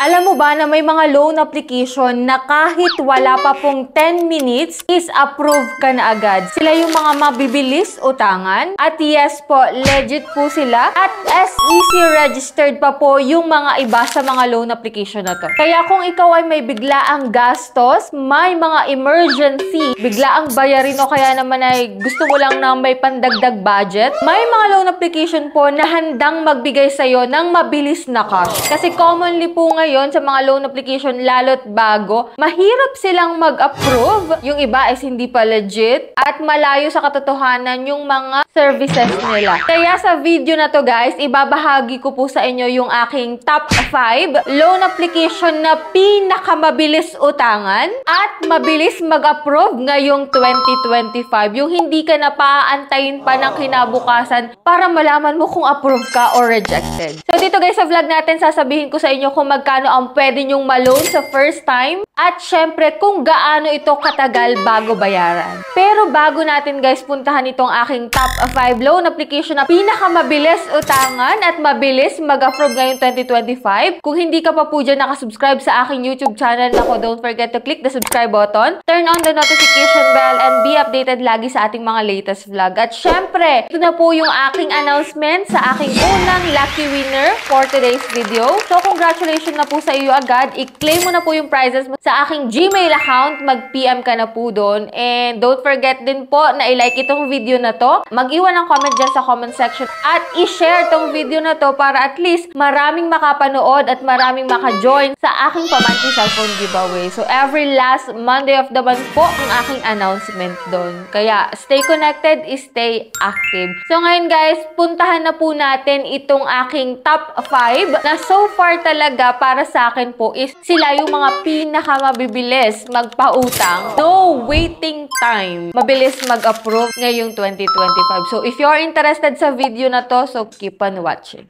Alam mo ba na may mga loan application na kahit wala pa pong 10 minutes is approved ka na agad. Sila yung mga mabibilis utangan. At yes po, legit po sila. At SEC registered pa po yung mga iba sa mga loan application na to. Kaya kung ikaw ay may biglaang gastos, may mga emergency, biglaang bayarin o kaya naman ay gusto mo lang na may pandagdag budget, may mga loan application po na handang magbigay sa'yo ng mabilis na cash. Kasi commonly po ngayon sa mga loan application, lalo't bago, mahirap silang mag-approve. Yung iba is hindi pa legit at malayo sa katotohanan yung mga services nila. Kaya sa video na to guys, ibabahagi ko po sa inyo yung aking top 5 loan application na pinakamabilis utangan at mabilis mag-approve ngayong 2025. Yung hindi ka na paaantayin pa ng kinabukasan para malaman mo kung approve ka or rejected. So dito guys sa vlog natin, sasabihin ko sa inyo kung magkano ang pwede nyong ma-loan sa first time at syempre kung gaano ito katagal bago bayaran. Pero bago natin guys puntahan itong aking top 5 loan application na pinakamabilis utangan at mabilis mag-approve ngayong 2025, kung hindi ka pa po dyan nakasubscribe sa aking YouTube channel, nako, don't forget to click the subscribe button, turn on the notification bell, and be updated lagi sa ating mga latest vlog. At syempre, ito na po yung aking announcement sa aking unang lucky winner for today's video. So congratulations na po sa iyo agad. I-claim mo na po yung prizes mo sa aking Gmail account. Mag-PM ka na po doon. And don't forget din po na i-like itong video na to. Mag-iwan ng comment dyan sa comment section. At i-share tong video na to para at least maraming makapanood at maraming maka-join sa aking pamanting cellphone giveaway. So every last Monday of the month po ang aking announcement doon. Kaya stay connected, stay active. So ngayon guys, puntahan na po natin itong aking top 5 na so far talaga para sa akin po is sila yung mga pinakamabibilis magpautang. No waiting time. Mabilis mag-approve ngayong 2025. So if you're interested sa video na to, so keep on watching.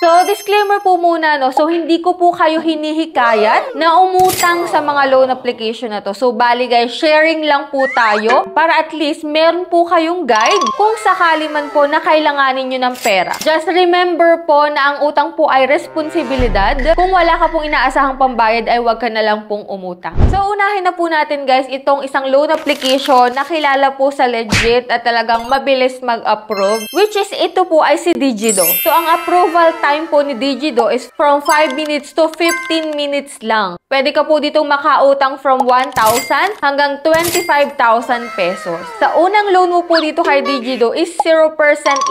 So, disclaimer po muna, no? So, hindi ko po kayo hinihikayat na umutang sa mga loan application na to. So, bali guys, sharing lang po tayo para at least meron po kayong guide kung sakali man po na kailanganin nyo ng pera. Just remember po na ang utang po ay responsibilidad. Kung wala ka pong inaasahang pambayad, ay wag ka na lang pong umutang. So, unahin na po natin guys itong isang loan application na kilala po sa legit at talagang mabilis mag-approve, which is ito po ay si Digido. So, ang approval time po ni Digido is from 5 minutes to 15 minutes lang. Pwede ka po ditong makautang from 1,000 hanggang 25,000 pesos. Sa unang loan mo po dito kay Digido is 0%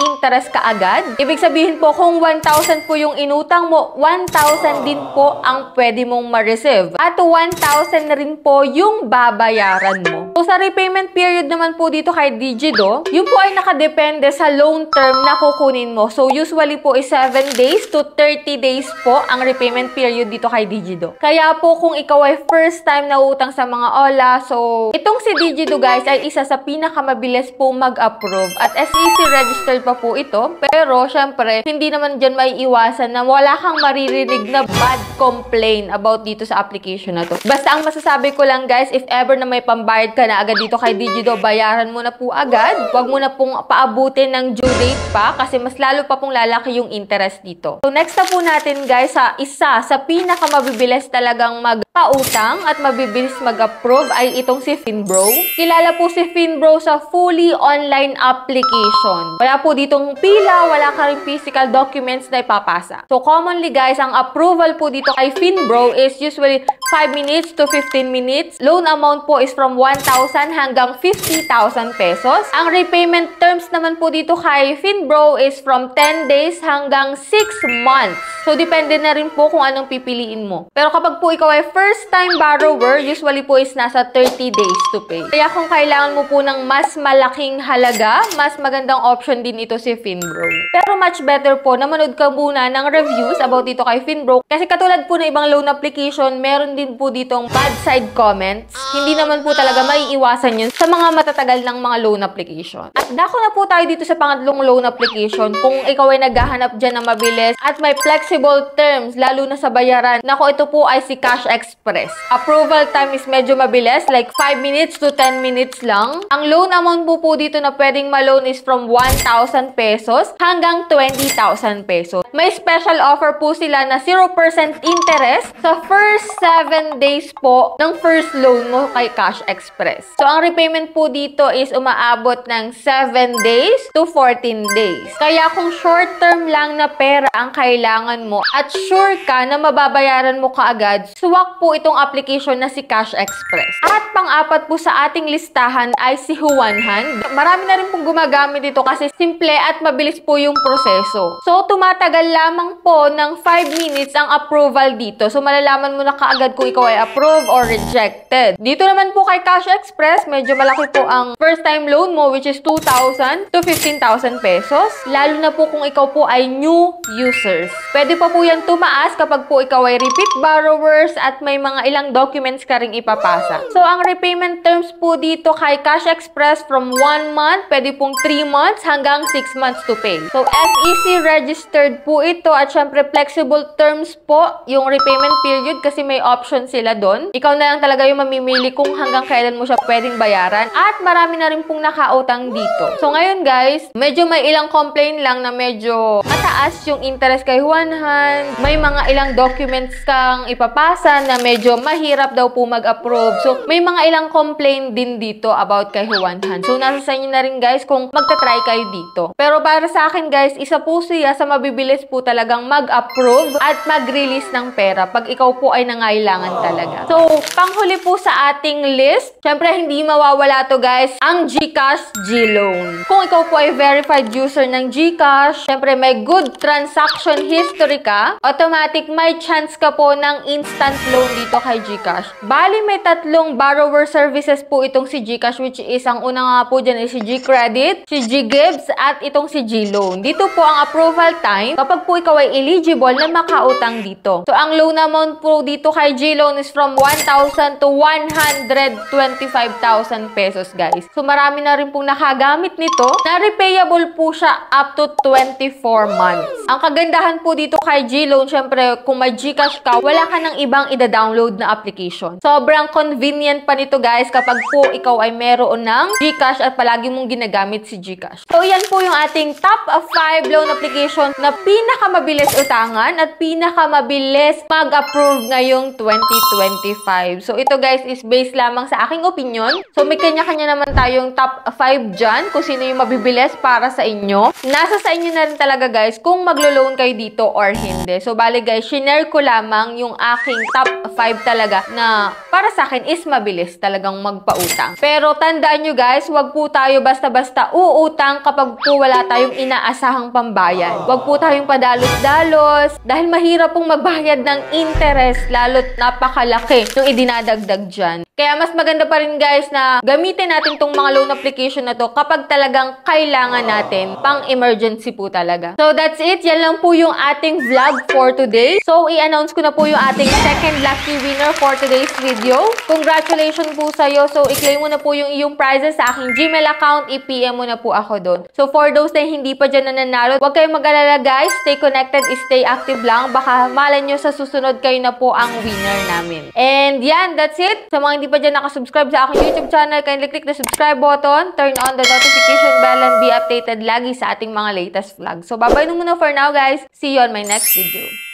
interest kaagad. Ibig sabihin po kung 1,000 po yung inutang mo, 1,000 din po ang pwede mong ma-receive. At 1,000 na rin po yung babayaran mo. So sa repayment period naman po dito kay Digido, yun po ay nakadepende sa loan term na kukunin mo. So usually po is 7 days to 30 days po ang repayment period dito kay Digido. Kaya po kung ikaw ay first time na utang sa mga OLA, so itong si Digido guys ay isa sa pinakamabilis po mag-approve. At SEC registered pa po ito. Pero syempre, hindi naman dyan maiiwasan na wala kang maririnig na bad complaint about dito sa application na to. Basta ang masasabi ko lang guys, if ever na may pambayad ka na agad dito kay Digido, bayaran mo na po agad. Huwag mo na pong paabutin ng due date pa kasi mas lalo pa pong lalaki yung interest dito. So next na po natin guys sa isa sa pinakamabibilis talagang magpautang at mabibilis mag-approve ay itong si Finbro. Kilala po si Finbro sa fully online application. Wala po ditong pila, wala ka rin physical documents na ipapasa. So commonly guys, ang approval po dito kay Finbro is usually 5 minutes to 15 minutes. Loan amount po is from 1,000 hanggang 50,000 pesos. Ang repayment terms naman po dito kay Finbro is from 10 days hanggang 6 months. So, depende na rin po kung anong pipiliin mo. Pero kapag po ikaw ay first-time borrower, usually po is nasa 30 days to pay. Kaya kung kailangan mo po ng mas malaking halaga, mas magandang option din ito si Finbro. Pero much better po na manood ka muna ng reviews about dito kay Finbro. Kasi katulad po ng ibang loan application, meron din po ditong bad side comments. Hindi naman po talaga maiiwasan yun sa mga matatagal ng mga loan application. At dako na po tayo dito sa pangatlong loan application. Kung ikaw ay naghahanap dyan ng mabilis at may flexible terms, lalo na sa bayaran. Nako, ito po ay si Cash Express. Approval time is medyo mabilis, like 5 minutes to 10 minutes lang. Ang loan amount po dito na pwedeng ma-loan is from 1,000 pesos hanggang 20,000 pesos. May special offer po sila na 0% interest sa first 7 days po ng first loan mo kay Cash Express. So, ang repayment po dito is umaabot ng 7 days to 14 days. Kaya kung short term lang na pera ang kailangan mo at sure ka na mababayaran mo kaagad, swak po itong application na si Cash Express. At pang-apat po sa ating listahan ay si Juanhan. Marami na rin pong gumagamit dito kasi simple at mabilis po yung proseso. So, tumatagal lamang po ng 5 minutes ang approval dito. So, malalaman mo na kaagad kung ikaw ay approve or rejected. Dito naman po kay Cash Express, medyo malaki po ang first time loan mo, which is 2,000 to 15,000 pesos. Lalo na po kung ikaw po ay new users. Pwede pa po yan tumaas kapag po ikaw ay repeat borrowers at may mga ilang documents ka ring ipapasa. So, ang repayment terms po dito kay Cash Express from 1 month, pwede pong 3 months hanggang 6 months to pay. So, SEC registered po ito at syempre flexible terms po yung repayment period kasi may option sila doon. Ikaw na lang talaga yung mamimili kung hanggang kailan mo siya pwedeng bayaran at marami na rin pong nakautang dito. So, ngayon guys, medyo may ilang complaint lang na medyo mataas yung interest kay Juanhan. May mga ilang documents kang ipapasa na medyo mahirap daw po mag-approve. So, may mga ilang complaint din dito about kay Juanhan. So, nasa sa inyo na rin guys kung magta-try kayo dito. Pero para sa akin guys, isa po siya sa mabibilis po talagang mag-approve at mag-release ng pera pag ikaw po ay nangailangan talaga. So, panghuli po sa ating list, syempre hindi mawawala to guys, ang GCash G-Loan. Kung ikaw po ay verified user ng GCash, syempre may good transaction history ka, automatic may chance ka po ng instant loan dito kay GCash. Bali, may 3 borrower services po itong si GCash, which is ang una nga po dyan ay si G-Credit, si G-Gives, at itong si G-Loan. Dito po ang approval time kapag po ikaw ay eligible na makautang dito. So, ang loan amount po dito kay G-Loan is from 1,000 to 125,000 pesos, guys. So, marami na rin pong nakagamit nito na repayable po siya up to 24 months. Ang kagandahan po dito kay G-Loan, syempre, kung may GCash ka, wala ka ng ibang ida-download na application. Sobrang convenient pa nito, guys, kapag po ikaw ay meron ng GCash at palagi mong ginagamit si GCash. So, yan po yung ating top 5 loan application na pinakamabilis utangan at pinakamabilis mag-approve ngayong 2025. So, ito guys is based lamang sa aking opinion. So, may kanya-kanya naman tayong top 5 dyan kung sino yung mabibilis para sa inyo. Nasa sa inyo na rin talaga guys kung maglo-loan kayo dito or hindi. So, bali guys, shinare ko lamang yung aking top 5 talaga na para sa akin is mabilis talagang magpautang. Pero tandaan nyo guys, wag po tayo basta-basta uutang kapag po wala tayong inaasahang pambayad. Wag po tayong padalos-dalos dahil mahirap pong magbayad ng interest lalo't napakalaki yung idinadagdag dyan. Kaya mas maganda pa rin guys na gamitin natin tong mga loan application na to kapag talagang kailangan natin pang emergency po talaga. So that's it. Yan lang po yung ating vlog for today. So i-announce ko na po yung ating second lucky winner for today's video. Congratulations po sa'yo. So i-claim mo na po yung iyong prizes sa aking Gmail account. I-PM mo na po ako doon. So for those na hindi pa dyan nananalo, huwag kayong mag-alala guys. Stay connected, stay active lang. Baka malay nyo sa susunod kayo na po ang winner namin. And yan, that's it. Sa mga hindi pa dyan nakasubscribe sa aking YouTube channel, kindly click the subscribe button, turn on the notification bell, and be updated lagi sa ating mga latest vlogs. So bye-bye na muna for now guys. See you on my next video.